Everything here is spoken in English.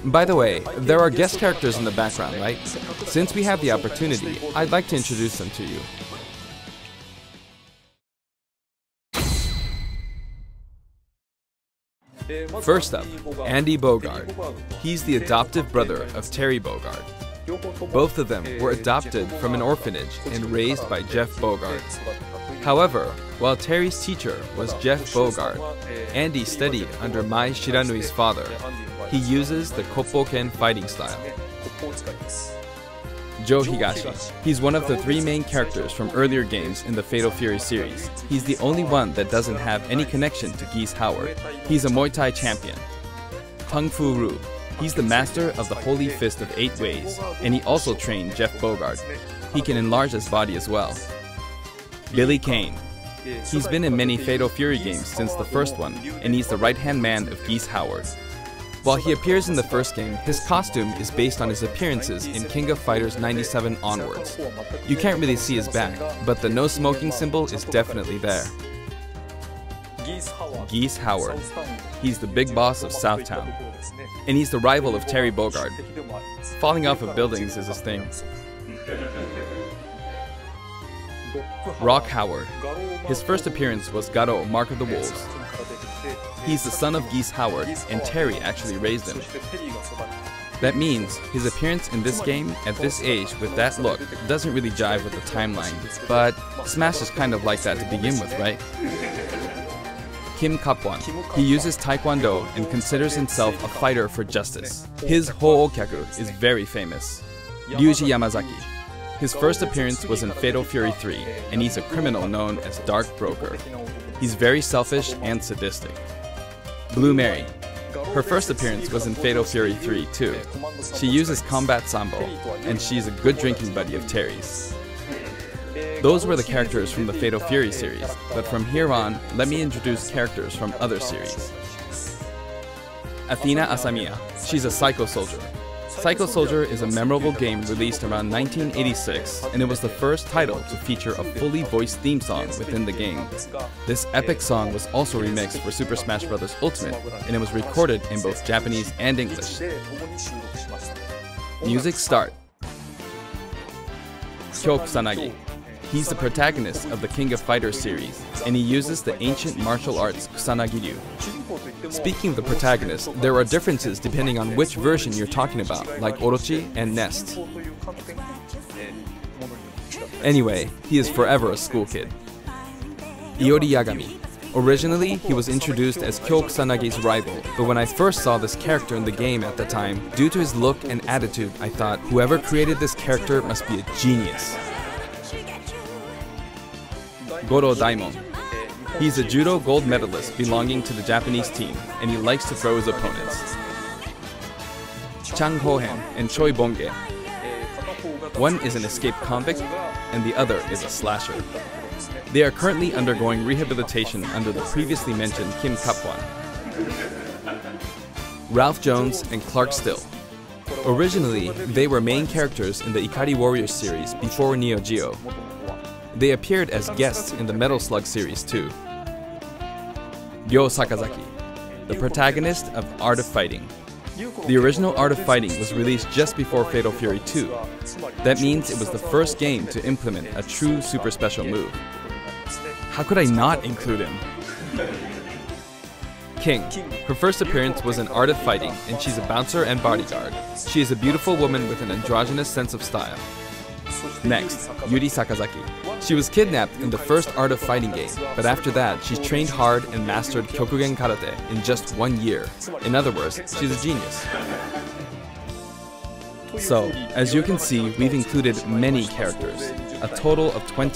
By the way, there are guest characters in the background, right? Since we have the opportunity, I'd like to introduce them to you. First up, Andy Bogard. He's the adoptive brother of Terry Bogard. Both of them were adopted from an orphanage and raised by Jeff Bogard. However, while Terry's teacher was Jeff Bogard, Andy studied under Mai Shiranui's father. He uses the Koppoken fighting style. Joe Higashi. He's one of the three main characters from earlier games in the Fatal Fury series. He's the only one that doesn't have any connection to Geese Howard. He's a Muay Thai champion. Tung Fu Rue. He's the master of the Holy Fist of 8 Ways, and he also trained Jeff Bogard. He can enlarge his body as well. Billy Kane. He's been in many Fatal Fury games since the first one, and he's the right-hand man of Geese Howard. While he appears in the first game, his costume is based on his appearances in King of Fighters 97 onwards. You can't really see his back, but the no smoking symbol is definitely there. Geese Howard. He's the big boss of Southtown, and he's the rival of Terry Bogard. Falling off of buildings is his thing. Rock Howard. His first appearance was Garo, Mark of the Wolves. He's the son of Geese Howard, and Terry actually raised him. That means his appearance in this game at this age with that look doesn't really jive with the timeline, but Smash is kind of like that to begin with, right? Kim Kapwan. He uses Taekwondo and considers himself a fighter for justice. His Ho'okyaku is very famous. Ryuji Yamazaki. His first appearance was in Fatal Fury 3, and he's a criminal known as Dark Broker. He's very selfish and sadistic. Blue Mary. Her first appearance was in Fatal Fury 3 too. She uses Combat Sambo, and she's a good drinking buddy of Terry's. Those were the characters from the Fatal Fury series, but from here on, let me introduce characters from other series. Athena Asamiya. She's a Psycho Soldier. Psycho Soldier is a memorable game released around 1986, and it was the first title to feature a fully voiced theme song within the game. This epic song was also remixed for Super Smash Bros. Ultimate, and it was recorded in both Japanese and English. Music start. Kyo Kusanagi. He's the protagonist of the King of Fighters series, and he uses the ancient martial arts Kusanagi Ryu. Speaking of the protagonist, there are differences depending on which version you're talking about, like Orochi and Nest. Anyway, he is forever a school kid. Yuri Yagami. Originally, he was introduced as Kyo Kusanagi's rival, but when I first saw this character in the game at the time, due to his look and attitude, I thought, whoever created this character must be a genius. Goro Daimon. He's a judo gold medalist belonging to the Japanese team, and he likes to throw his opponents. Chang Koehan and Choi Bonge. One is an escaped convict, and the other is a slasher. They are currently undergoing rehabilitation under the previously mentioned Kim Kapwan. Ralf Jones and Clark Still. Originally, they were main characters in the Ikari Warriors series before Neo Geo. They appeared as guests in the Metal Slug series too. Ryo Sakazaki, the protagonist of Art of Fighting. The original Art of Fighting was released just before Fatal Fury 2. That means it was the first game to implement a true super special move. How could I not include him? King. Her first appearance was in Art of Fighting, and she's a bouncer and bodyguard. She is a beautiful woman with an androgynous sense of style. Next, Yuri Sakazaki. She was kidnapped in the first Art of Fighting game, but after that, she's trained hard and mastered Kyokugen Karate in just 1 year. In other words, she's a genius. So, as you can see, we've included many characters, a total of 20